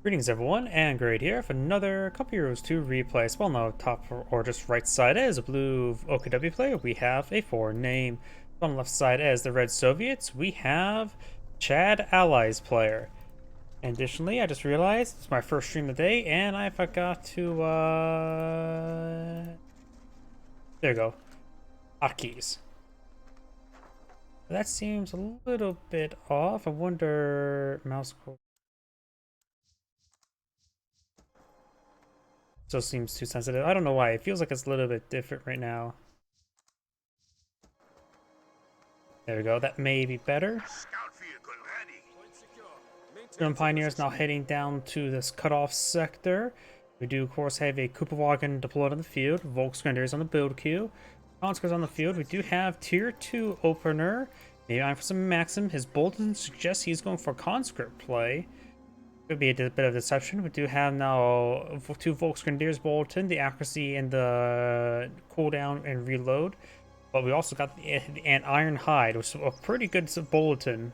Greetings everyone, and Great here for another couple Euros to replace. Well, no, top or just right side as a blue OKW player, we have a foreign name. On the left side as the red Soviets, we have Chad Allies player. And additionally, I just realized it's my first stream of the day, and I forgot to, there you go, hotkeys. That seems a little bit off. I wonder, mouse. Still seems too sensitive. I don't know why. It feels like it's a little bit different right now. There we go. That may be better. German Pioneers now heading down to this cutoff sector. We do, of course, have a Kupawagen deployed on the field. Volksgrenadiers on the build queue. Conscripts on the field. We do have Tier 2 opener. Maybe I'm for some Maxim. His bulletin suggests he's going for conscript play. Could be a bit of deception. We do have now two Volksgrenadiers bulletin, the accuracy and the cooldown and reload. But we also got an Iron Hide, which is a pretty good bulletin.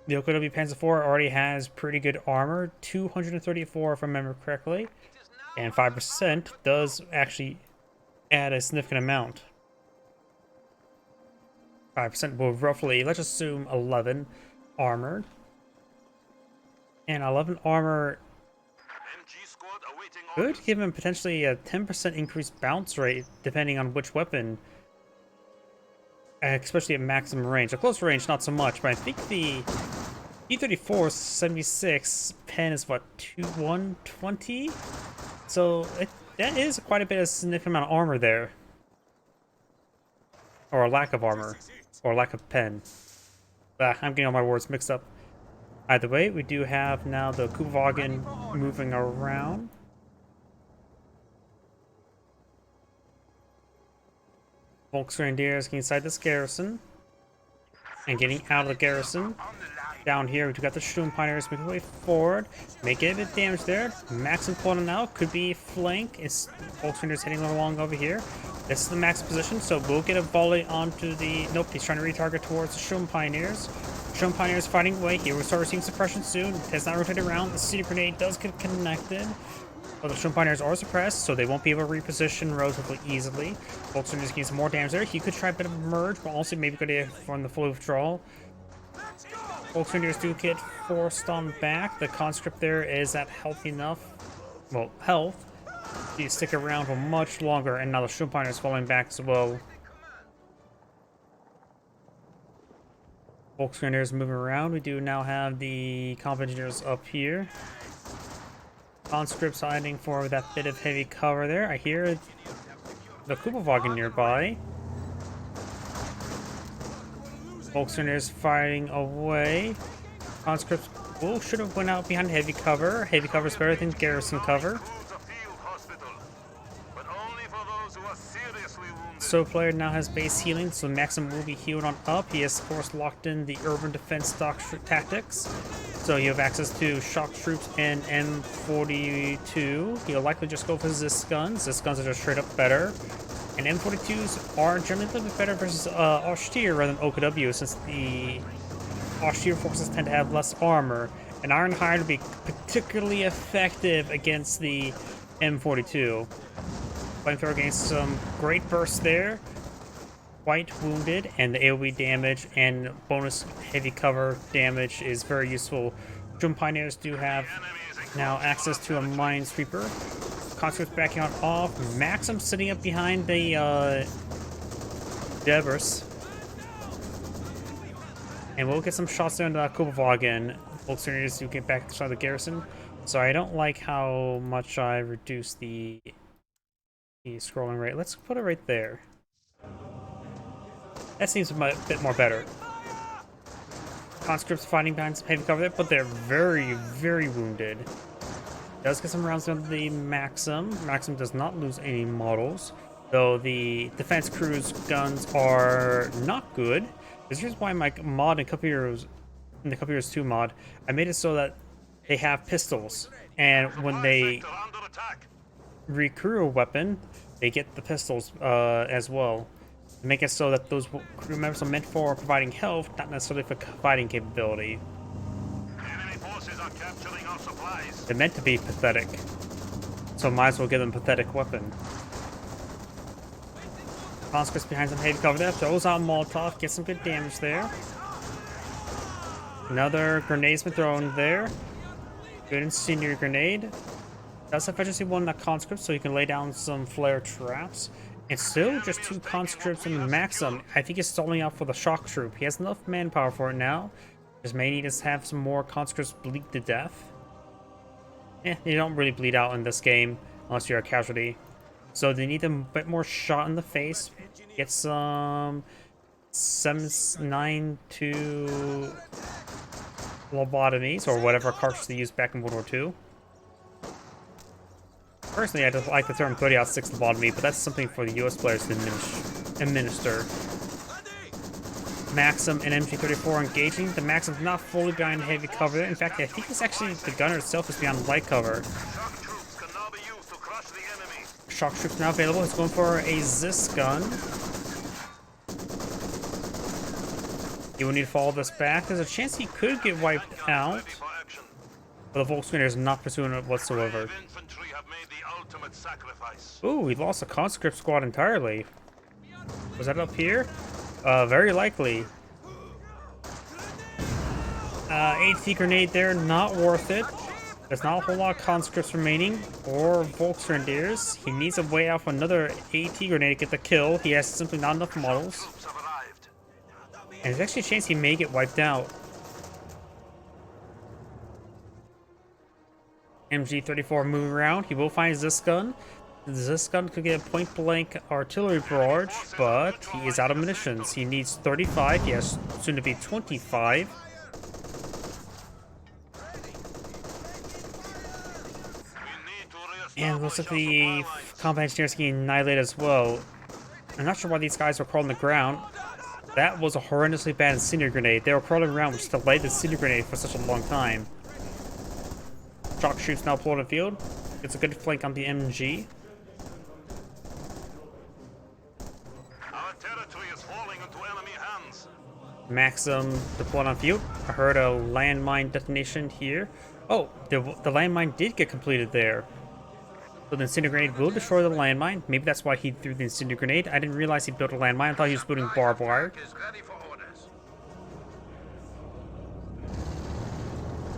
The OKW Panzer IV already has pretty good armor, 234 if I remember correctly, and 5% does actually add a significant amount. 5% will roughly, let's assume 11 armored. And 11 armor could give him potentially a 10% increased bounce rate depending on which weapon, especially at maximum range. At close range, not so much, but I think the E34 76 pen is what, 120? So that is quite a bit of significant amount of armor there. Or a lack of armor. Or lack of pen. I'm getting all my words mixed up. Either way, we do have now the Kupawagen moving around. Volksgrenadiers getting inside this garrison. And getting out of the garrison. Down here, we've got the Sturm Pioneers making their way forward. May get a bit of damage there. Maxim pulling out. Could be flank. It's Volksgrenadiers heading along over here. This is the max position, so we'll get a volley onto the... Nope, he's trying to retarget towards the Sturm Pioneers. Sturm Pioneers fighting away. Here we'll start receiving suppression soon. It has not rotated around. The city grenade does get connected. But the Sturm Pioneers are suppressed, so they won't be able to reposition relatively easily. Volksgrenadiers getting some more damage there. He could try a bit of merge, but also maybe go to from the full withdrawal. Volksgrenadiers do get forced on back. The conscript there is at health enough. Well, health. You stick around for much longer, and now the Sturm Pioneers falling back as well. Volksgrenadiers moving around. We do now have the combat engineers up here. Conscripts hiding for that bit of heavy cover there. I hear the Kupawagen nearby. Volksgrenadiers fighting away. Conscripts should have went out behind heavy cover. Heavy cover is better than garrison cover. So player now has base healing, so Maxim will be healed on up. He has, of course, locked in the urban defense stock tactics. So you have access to shock troops and M42. He'll likely just go for Zis guns. Zis guns are just straight up better. And M42s are generally a little bit better versus Austere rather than OKW, since the Austere forces tend to have less armor. And Iron Hide would be particularly effective against the M42. Flamethrower gains some great bursts there. Quite wounded, and the AoE damage and bonus heavy cover damage is very useful. Sturm Pioneers do have now access to a Minesweeper. Conscripts backing on off. Maxim sitting up behind the Debris. And we'll get some shots there on the Kupawagen. Volksgrenadiers do get back inside the garrison. So I don't like how much I reduced the scrolling rate. Let's put it right there. That seems a bit more better. Conscripts fighting behind some heavy cover there, but they're very, very wounded. Does get some rounds on the Maxim. Maxim does not lose any models, though the defense cruise guns are not good. This is why my mod in Couple Heroes, in the Couple Heroes 2 mod, I made it so that they have pistols, and when they recruit a weapon, they get the pistols as well. Make it so that those crew members are meant for providing health, not necessarily for fighting capability. Enemy forces are capturing They're meant to be pathetic, so might as well give them a pathetic weapon. Conscripts behind some heavy cover there, throws out Molotov, gets some good damage there. Another grenade's been thrown there. Good incendiary grenade. Does efficiency one that conscript, so you can lay down some flare traps. It's still just 2 conscripts in the Maxim. I think he's stalling out for the shock troop. He has enough manpower for it now. Just may need to have some more conscripts bleed to death. You don't really bleed out in this game unless you're a casualty. So they need a bit more shot in the face. Get some 7.92 lobotomies or whatever cartridge they used back in World War II. Personally, I just like the term 30-06 lobotomy, but that's something for the US players to administer. Maxim and MG34 engaging. The Maxim's not fully behind heavy cover. In fact, I think it's actually the gunner itself is behind light cover. Shock troops now available. He's going for a Zis gun. He will need to follow this back. There's a chance he could get wiped out. But the Volkswagen is not pursuing it whatsoever. Ooh, we lost a conscript squad entirely. Was that up here? Very likely. AT grenade there, not worth it. There's not a whole lot of conscripts remaining, or Volksgrenadiers. He needs a way out for another AT grenade to get the kill. He has simply not enough models. And there's actually a chance he may get wiped out. MG34 moving around. He will find this gun. This gun could get a point-blank artillery barrage, but he is out of munitions. He needs 35. He has soon to be 25. And looks like the combat engineers getting annihilated as well. I'm not sure why these guys were crawling on the ground. That was a horrendously bad incendiary grenade. They were crawling around, which delayed the incendiary grenade for such a long time. Shock troops now pulled in the field. It's a good flank on the MG. Our territory is falling into enemy hands. Maxim deployed on field. I heard a landmine detonation here. Oh, the landmine did get completed there. So the incendiary grenade will destroy the landmine. Maybe that's why he threw the incendiary grenade. I didn't realize he built a landmine. I thought he was building barbed wire.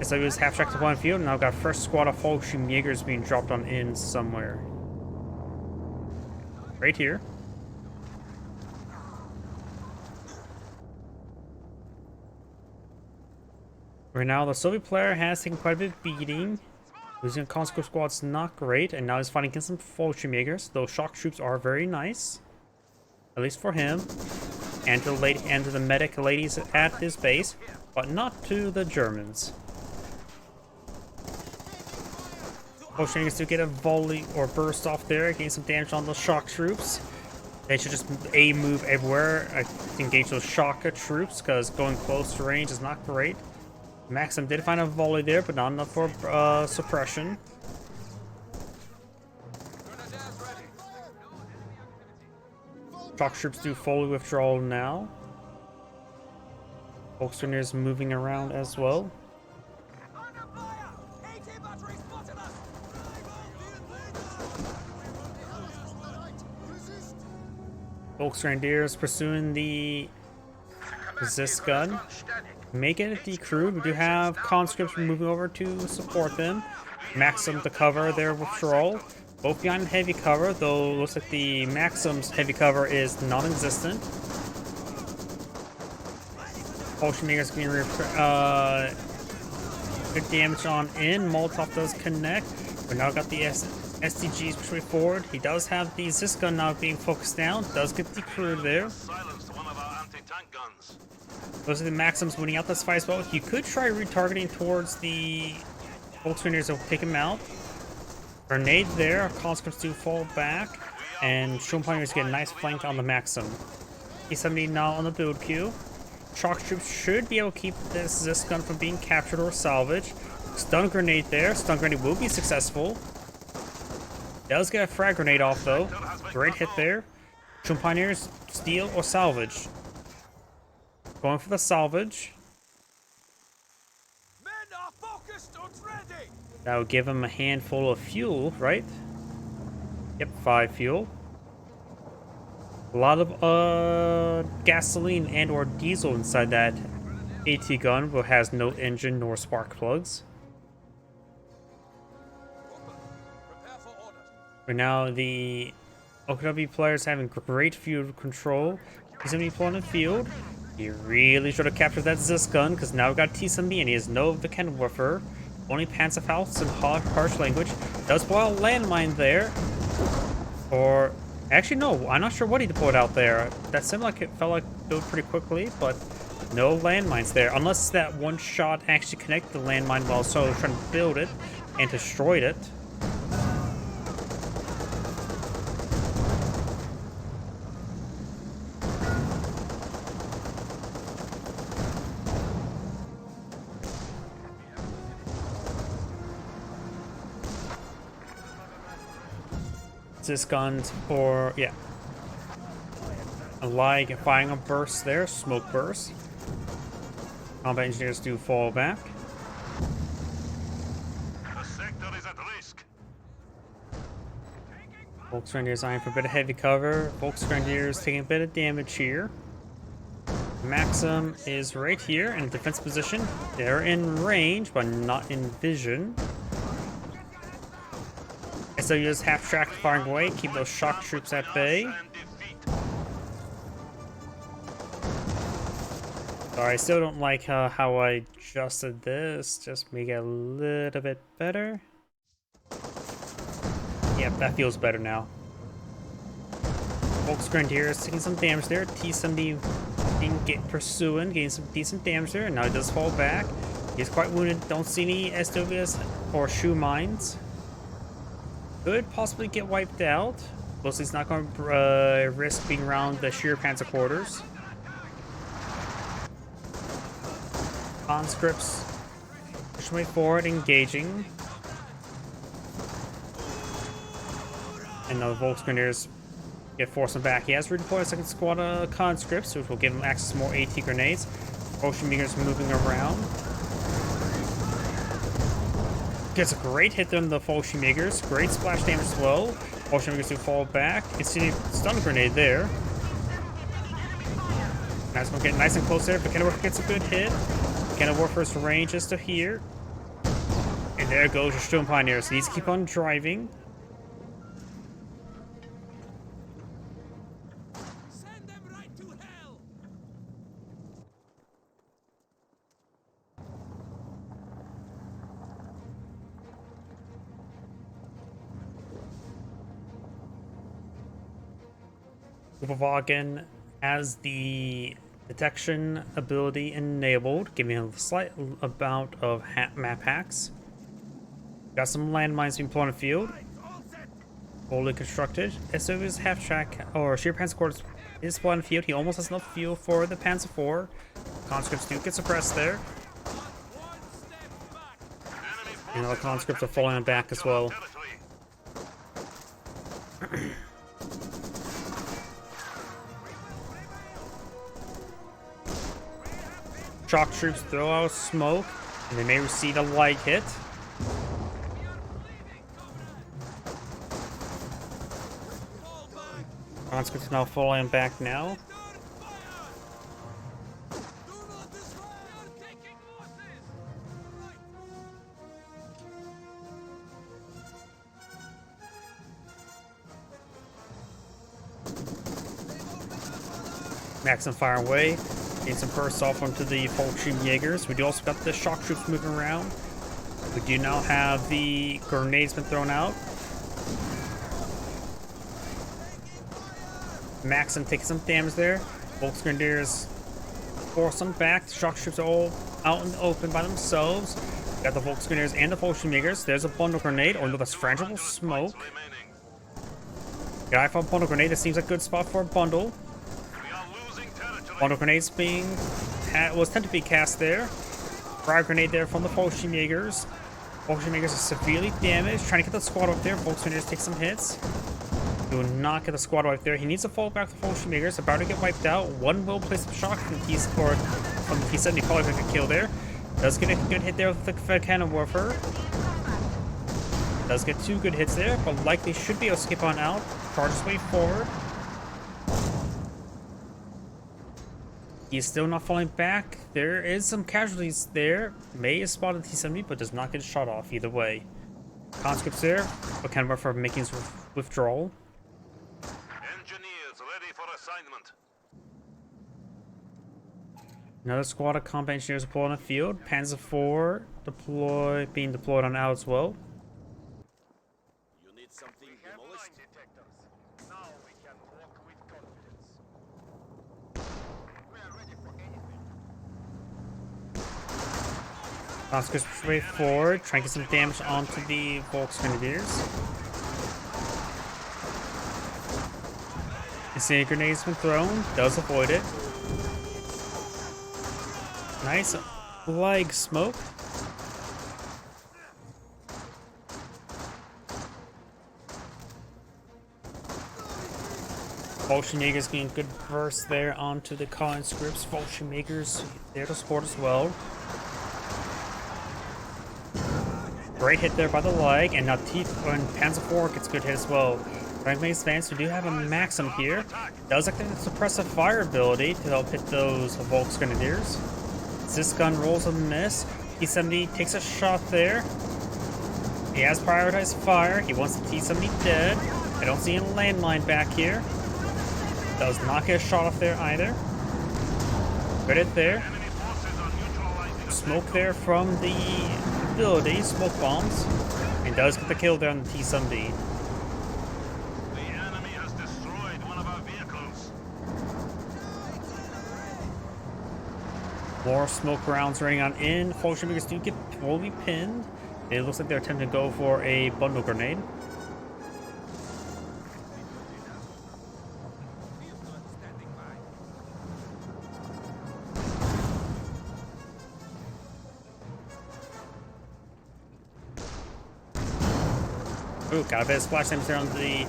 So he was half-tracked to one field, and now got first squad of Fallschirm Jaegers being dropped on in somewhere. Right here. Right now, the Soviet player has taken quite a bit of beating. Losing a conscript squad's not great, and now he's fighting against some Fallschirm Jaegers. Those shock troops are very nice. At least for him. And to the medic ladies at his base, but not to the Germans. Fallschirm Jaegers to get a volley or burst off there, getting some damage on the shock troops. They should just move everywhere to engage those shock troops, because going close to range is not great. Maxim did find a volley there, but not enough for suppression. Shock troops do fully withdrawal now. Volkswagen is moving around as well. Volksgrenadiers pursuing the Zis gun. Make it decrewed. We do have conscripts moving over to support them. Maxim to cover their withdrawal. Both behind heavy cover, though it looks like the Maxim's heavy cover is non-existent. Fallschirm Jaegers getting good damage on in. Molotov does connect. We now got the STGs pushing forward. He does have the Zis gun now being focused down. Does get decrewed there. Those are the Maxims winning out this fight as well. You could try retargeting towards the Volkswageners that will take him out. Grenade there. Conscripts do fall back. And Sturmpioneers get a nice flank on the Maxim. E70 now on the build queue. Shock troops should be able to keep this gun from being captured or salvaged. Stun grenade there. Stun grenade will be successful. Does get a frag grenade off though. Great hit there. Sturmpioneers steal or salvage. Going for the salvage. Men are focused on That would give him a handful of fuel, right? Yep, 5 fuel. A lot of gasoline and or diesel inside that AT gun, but has no engine nor spark plugs. Right now, the OKW player is having great field control. He's going to be pulling the field. He really should have captured that Zis gun, because now we've got T-70 and he has no Vickenwerfer. Only Panzerfaust and harsh language. Does pull out a landmine there. Or, actually no, I'm not sure what he deployed out there. That seemed like it felt like it built pretty quickly, but no landmines there. Unless that one shot actually connected the landmine while Solo was trying to build it and destroyed it. This guns or yeah, like firing a burst there, smoke burst. Combat engineers do fall back. The sector is at risk. Volksgrenadiers eyeing for a bit of heavy cover. Volksgrenadiers taking a bit of damage here. Maxim is right here in a defense position. They're in range, but not in vision. So you just half-track firing away, keep those shock troops at bay. Sorry, I still don't like how I adjusted this. Just make it a little bit better. Yep, that feels better now. Volksgrenadiers taking some damage there. T-70 pursuing, getting some decent damage there. Now he does fall back. He's quite wounded. Don't see any SWS or shoe mines. Could possibly get wiped out. Mostly he's not going to risk being around the sheer panzer quarters. Conscripts pushing way forward, engaging. And the Volksgrenadiers get forcing back. He has redeployed a second squad of conscripts, which will give him access to more AT grenades. Ocean Meagers moving around. Gets a great hit on the Fallschirmjägers. Great splash damage as well. Fallschirmjägers do fall back. Instead stun grenade there. Nice one, getting nice and close there. Vickenwerfer gets a good hit. Vickenwerfer's range is to here. And there goes your Sturm Pioneers. He needs to keep on driving. Wagen has the detection ability enabled, giving him a slight amount of map hacks. Got some landmines being put on the field. Fully constructed. SOV's half-track or sheer panzer quarters is put on the field. He almost has enough fuel for the Panzer IV. Conscripts do get suppressed there. And the conscripts are falling back as well. Shock troops throw out smoke, and they may receive a light hit. Conscripts now falling back now. Maxim fire away. Getting some bursts off onto the Fallschirmjägers. We do also got the shock troops moving around. We do now have the grenades been thrown out. Maxim taking some damage there. Volksgrenadiers force them back. The shock troops are all out in the open by themselves. Got the Volksgrenadiers and the Fallschirmjägers. There's a bundle grenade. Oh no, that's frangible smoke. Got a bundle grenade. That seems like a good spot for a bundle. Bundle grenades was tend to be cast there. Frag grenade there from the Fallschirmjägers. Fallschirmjägers are severely damaged. Trying to get the squad up there. Volksgrenadiers take some hits. Do not get the squad wipe there. He needs to fall back to Fallschirmjägers. About to get wiped out. One will place a shock from the T-70. Probably make a kill there. Does get a good hit there with the Vickenwerfer. Does get 2 good hits there, but likely should be able to skip on out. Charges way forward. He's still not falling back. There is some casualties there. May has spotted T-70, but does not get shot off either way. Conscripts there, but kind of for making his withdrawal. Engineers ready for assignment. Another squad of combat engineers deployed on the field. Panzer IV being deployed on out as well. You need something demolished? Detectors. Now we can walk with confidence. We are ready for anything. Conscripts way forward, trying to get some damage onto the Volksgrenadiers. Incendiary grenades been thrown, does avoid it. Nice leg smoke. Volksjägers getting good burst there onto the conscripts. Volksjägers there to support as well. Great hit there by the leg, and now Panzer IV gets good hit as well. Fragment advance, we do have a Maxim here. Does activate the suppressive fire ability to help hit those Volksgrenadiers. This gun rolls a miss. T-70 takes a shot there. He has prioritized fire. He wants the T-70 dead. I don't see a landmine back here. Does not get a shot off there either. Good hit there. Smoke there from the ability, smoke bombs. And does get the kill there on the T-70. The enemy has destroyed one of our vehicles. More smoke rounds raining on in. Volksjägers do will be pinned. It looks like they're attempting to go for a bundle grenade. Ooh, got a bit of splash damage there on the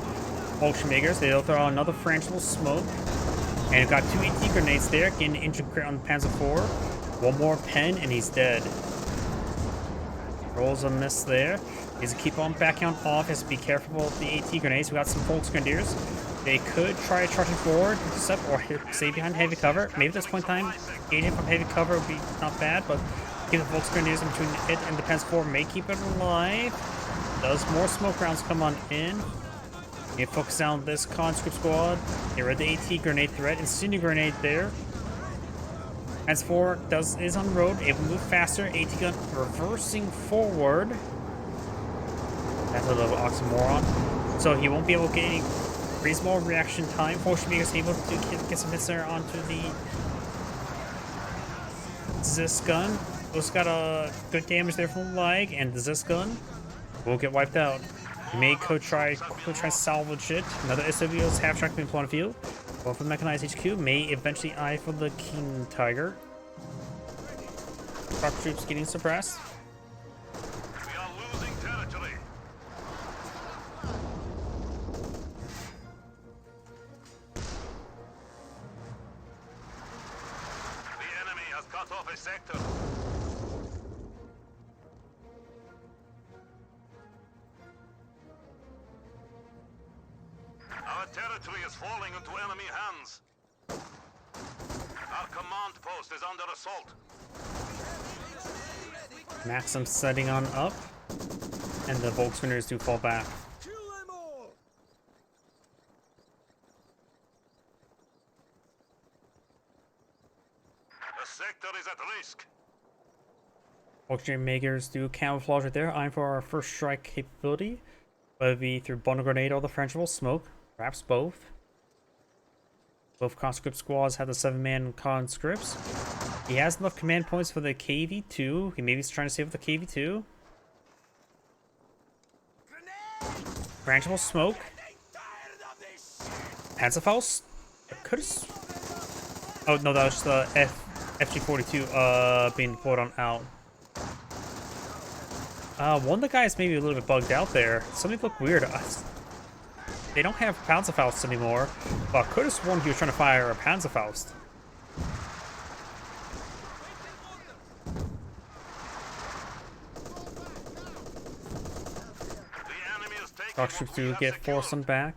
Volksjägers. They'll throw out another frangible smoke. And we've got 2 AT grenades there, getting an injured crit on the Panzer IV. One more pen, and he's dead. Rolls a miss there. He has to keep on backing on off. He has to be careful with the AT grenades. We got some Volksgrenadiers. They could try charging forward, intercept, or stay behind heavy cover. Maybe at this point in time, gaining from heavy cover would be not bad, but keep the Volksgrenadiers in between it and the Panzer IV may keep it alive. Does more smoke rounds come on in. You focus on this conscript squad. Get rid of the AT grenade threat. Incendiary grenade there. As for is on road, able to move faster. AT gun reversing forward. That's a little oxymoron. So he won't be able to get any reasonable reaction time. Fortunately, he's able to get some hits there onto the Zis gun. Also got a good damage there from the leg, and the Zis gun will get wiped out. He may try salvage it. Another SWO's half-track being put on the field. One for the mechanized HQ may eventually eye for the King Tiger. Truck troops getting suppressed. We are losing territory. The enemy has cut off a sector. Our territory is falling into enemy hands. Our command post is under assault. Maxim setting on up, and the Volksgrenadiers do fall back. Kill them all! The sector is at risk. Volksgrenadiers do camouflage right there, eyeing for our first strike capability, whether it be through bundle grenade or the frangible smoke. Perhaps both. Both conscript squads have the 7-man conscripts. He has enough command points for the KV-2. He maybe is trying to save the KV-2. Frangible smoke. Panzerfaust. Could have. Oh no, that was the FG-42 being deployed on out. One of the guys maybe a little bit bugged out there. Something looked weird. They don't have Panzerfaust anymore, but I could have sworn he was trying to fire a Panzerfaust. The Shock troops do get forced on back.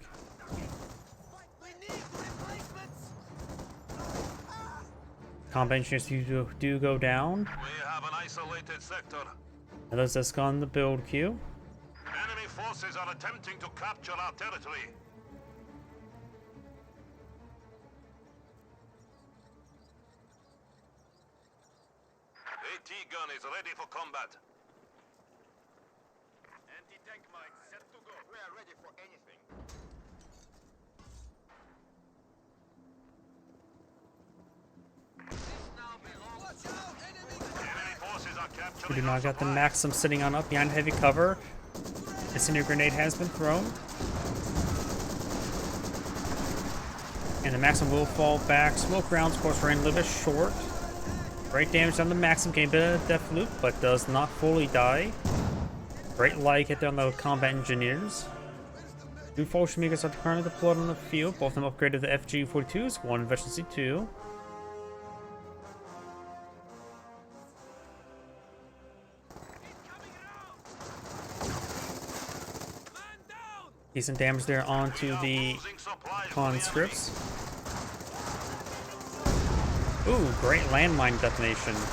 We need replacements! Combat engineers do go down. We have an isolated sector. Another Ziska on the build queue. Enemy forces are attempting to capture our territory. AT gun is ready for combat. Anti-tank mine set to go. We are ready for anything. Watch out! Enemy! Enemy forces are capturing We do our not got the supply. Maxim sitting on up behind heavy cover. Incendiary grenade has been thrown. And the Maxim will fall back. Smoke rounds, of course, ran a little bit short. Great damage on the Maxim, gain a bit of death loop, but does not fully die. Great light hit on the combat engineers. Two Fallschirmjägers are currently deployed on the field, both of them upgraded to FG-42s, one Efficiency 2. Decent damage there onto the Losing supplies to the conscripts. Ooh, great landmine detonation. enemy.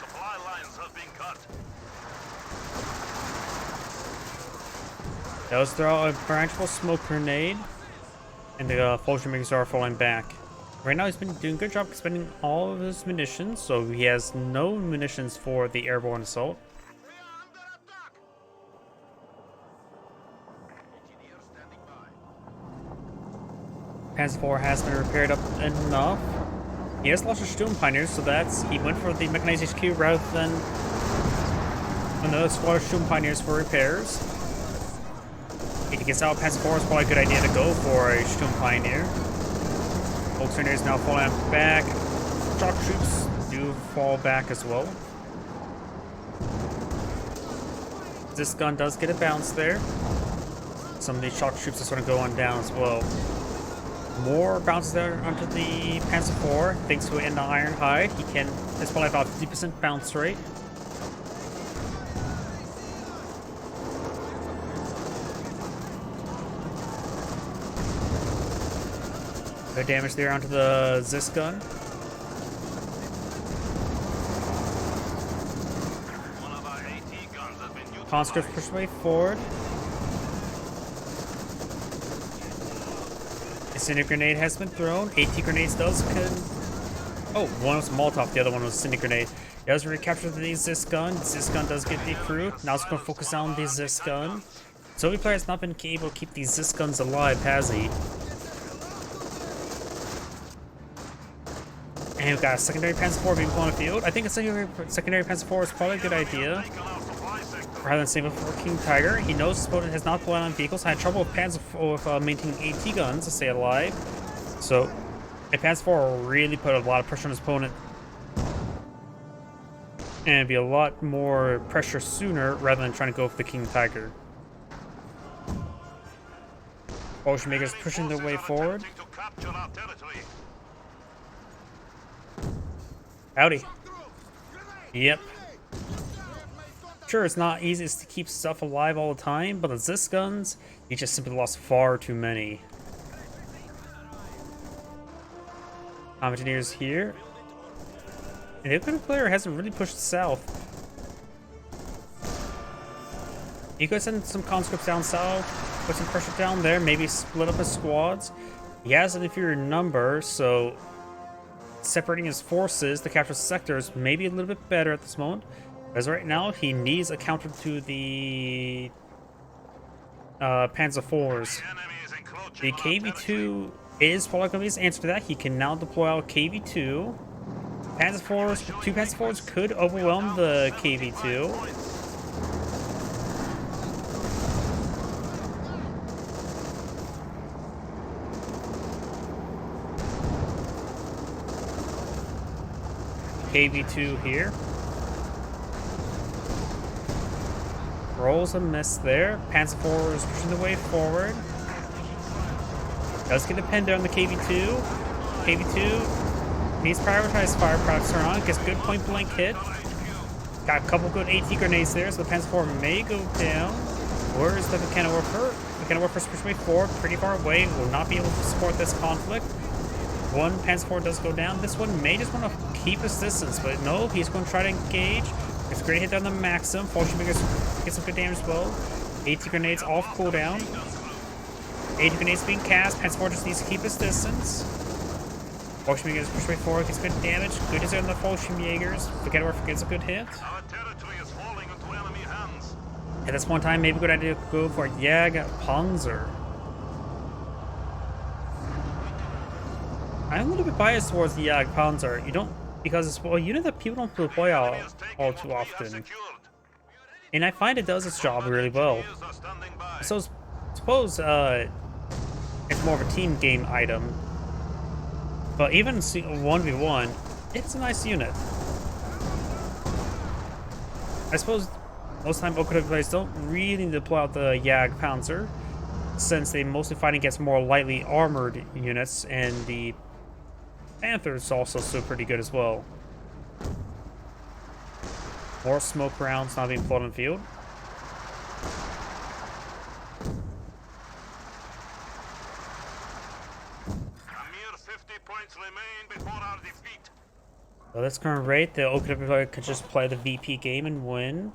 Supply lines have been cut. Does throw out a branchable smoke grenade, and the Fallschirmjägers are falling back. Right now, he's been doing a good job spending all of his munitions, so he has no munitions for the airborne assault. We are under attack. Engineer standing by. Panzer IV has been repaired up enough. He has lost his Sturm Pioneers, so he went for the mechanized HQ rather than another squad of Sturm Pioneers for repairs. If he gets out Panzer IV, it's probably a good idea to go for a Sturm Pioneer. Volkswagen is now falling back. Shock troops do fall back as well. This gun does get a bounce there. Some of these shock troops are sort of going down as well. More bounces there onto the Panzer IV. Thanks to an Iron Hide, it's probably about 50% bounce rate. Good damage there onto the Zis gun. One of our AT guns has been utilized. Conscripts push way forward. Incendiary grenade has been thrown. AT grenades Oh, one was Molotov, the other one was Incendiary grenade. He does recapture the Zis gun. Zis gun does get decrewed. Now it's going to focus on the Zis gun. Soviet player has not been able to keep these Zis guns alive, has he? And we've got a secondary Panzer IV being put on the field. I think a secondary Panzer IV is probably a good idea. Taken our supply sector. Rather than saving for King Tiger, he knows his opponent has not pulled out on vehicles. Had trouble with maintaining AT guns to stay alive. So, a Panzer IV will really put a lot of pressure on his opponent. And it'd be a lot more pressure sooner rather than trying to go for the King Tiger. Fallschirmjägers pushing their way forward. Attempting to capture our territory. Howdy. Yep. Sure, it's not easy to keep stuff alive all the time, but the Zis guns, you just simply lost far too many. Engineers here. And the equipment player hasn't really pushed south. You could send some conscripts down south, put some pressure down there, maybe split up his squads. He has an inferior number, so separating his forces to capture sectors may be a little bit better at this moment. As right now, he needs a counter to the Panzer IVs. The enemy is encroaching The on our territory. KV-2 is probably going to be his answer to that. He can now deploy out KV-2. Panzer IVs, two Panzer IVs could overwhelm the KV-2. KV-2 here. Rolls a miss there. Panzer IV is pushing the way forward. Does get a pin down the KV-2. KV-2 needs prioritized fire products around. Gets good point blank hit. Got a couple good AT grenades there, so the Panzer IV may go down. Where is the Mechanowarfer? Mechanowarfer's pushed way forward, pretty far away, will not be able to support this conflict. One Panzer IV does go down. This one may just want to keep his distance, but no, he's going to try to engage. It's a great hit on the Maxim. Fallschirmjäger gets some good damage as well. AT grenades off cooldown. AT grenades being cast. Panzer IV just needs to keep his distance. Fallschirmjäger is pushed way forward, gets good damage. Good hit on the Fallschirmjägers. Mechanowarfer gets a good hit. Our territory is falling into enemy hands. At this point in time, maybe a good idea to go for Panzer. I'm a little bit biased towards the Panzer. You don't, because it's a unit that people don't deploy all too often. And I find it does its job really well. So suppose it's more of a team game item. But even 1v1, it's a nice unit. I suppose most of the time OKW players don't really deploy out the Panzer, since they mostly fight against more lightly armored units, and the Panther's also still pretty good as well. More smoke rounds not being pulled on the field. A mere 50 points remain before our defeat. So this current rate, the OKW player could just play the VP game and win.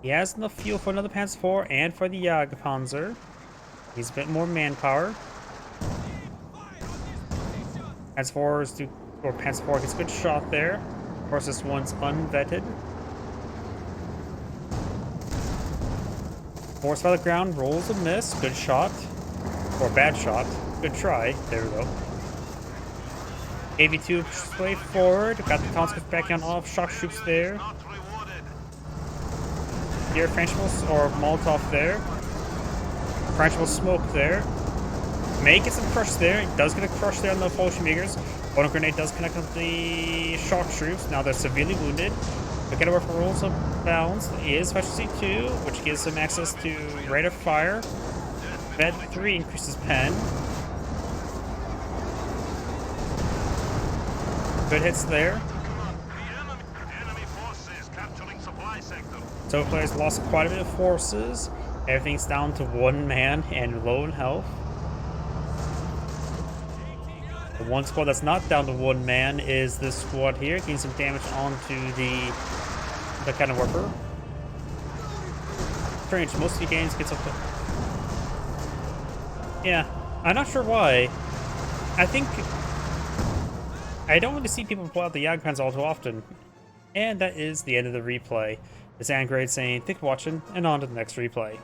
He has enough fuel for another Panzer IV and for the Panzer. He's a bit more manpower. Panzer IV gets a good shot there. Of course, this one's unvetted. Force by the ground, rolls a miss. Good shot. Or bad shot. Good try. There we go. AV2 pushes way forward. Got the conscript back on off. Shock troops there. Not rewarded. Here, Frenchmals or Molotov there. Frenchmal smoke there. May get some crush there. He does get a crush there on the Fallschirmjägers. One grenade does connect with the shock troops. Now they're severely wounded. Mechanowarfer rolls of balance. He is efficiency 2, which gives him access to rate of fire. Med 3 increases pen. Good hits there. Enemy forces capturing supply sector. So players lost quite a bit of forces. Everything's down to one man and low in health. The one squad that's not down to one man is this squad here, getting some damage onto the Mechanowarfer. Strange, most of the games gets up to... Yeah, I'm not sure why. I think... I don't really see people pull out the Jagdpanzer all too often. And that is the end of the replay. This is Angrade saying, thanks for watching, and on to the next replay.